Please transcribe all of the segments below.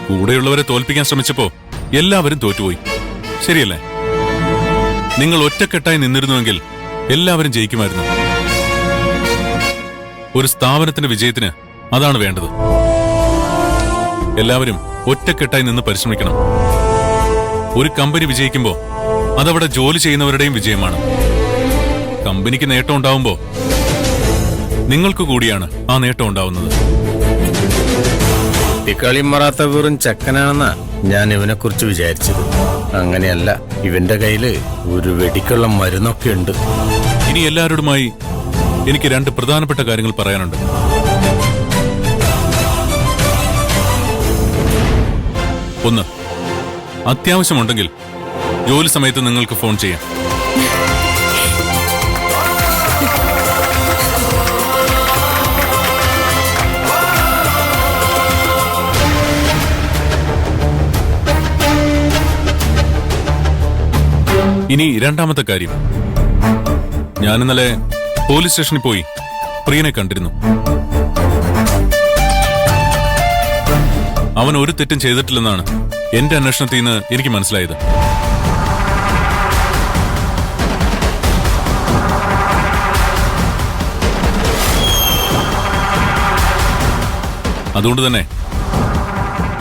കൂടെയുള്ളവരെ തോൽപ്പിക്കാൻ ശ്രമിച്ചപ്പോ എല്ലാവരും തോറ്റുപോയി. ശരിയല്ലേ? നിങ്ങൾ ഒറ്റക്കെട്ടായി നിന്നിരുന്നുവെങ്കിൽ എല്ലാവരും ജയിക്കുമായിരുന്നു. ഒരു സ്ഥാപനത്തിന്റെ വിജയത്തിന് അതാണ് വേണ്ടത്. എല്ലാവരും ഒറ്റക്കെട്ടായി നിന്ന് പരിശ്രമിക്കണം. ഒരു കമ്പനി വിജയിക്കുമ്പോ അതവിടെ ജോലി ചെയ്യുന്നവരുടെയും വിജയമാണ്. കമ്പനിക്ക് നേട്ടം ഉണ്ടാവുമ്പോ നിങ്ങൾക്ക് കൂടിയാണ് ആ നേട്ടം ഉണ്ടാവുന്നത്. കുട്ടിക്കളി മറാത്ത വെറും ചെക്കനാണെന്നാ ഞാൻ ഇവനെ കുറിച്ച് വിചാരിച്ചത്. അങ്ങനെയല്ല, ഇവന്റെ കയ്യില് ഒരു വെടിക്കുള്ള മരുന്നൊക്കെ ഉണ്ട്. ഇനി എല്ലാവരോടുമായി എനിക്ക് 2 പ്രധാനപ്പെട്ട കാര്യങ്ങൾ പറയാനുണ്ട്. ഒന്ന്, അത്യാവശ്യമുണ്ടെങ്കിൽ ജോലി സമയത്ത് നിങ്ങൾക്ക് ഫോൺ ചെയ്യാം. ഇനി രണ്ടാമത്തെ കാര്യം, ഞാൻ ഇന്നലെ പോലീസ് സ്റ്റേഷനിൽ പോയി പ്രിയനെ കണ്ടിരുന്നു. അവൻ ഒരു തെറ്റും ചെയ്തിട്ടില്ലെന്നാണ് എന്റെ അന്വേഷണത്തിൽ നിന്ന് എനിക്ക് മനസ്സിലായത്. അതുകൊണ്ട് തന്നെ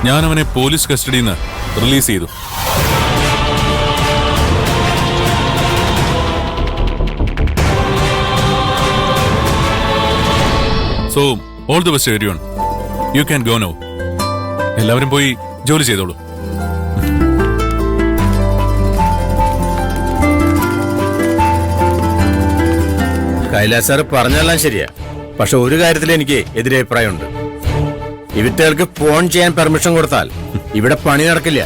ഞാൻ അവനെ പോലീസ് കസ്റ്റഡിയിൽ നിന്ന് റിലീസ് ചെയ്തു. So, all the best everyone. You can go now. എല്ലാവരും പോയി ജോലി ചെയ്തോളൂ. കൈലാസ് സാറ് പറഞ്ഞെല്ലാം ശരിയാ. പക്ഷെ ഒരു കാര്യത്തിൽ എനിക്ക് എതിരഭിപ്രായമുണ്ട്. ഇവറ്റകൾക്ക് ഫോൺ ചെയ്യാൻ പെർമിഷൻ കൊടുത്താൽ ഇവിടെ പണി നടക്കില്ല.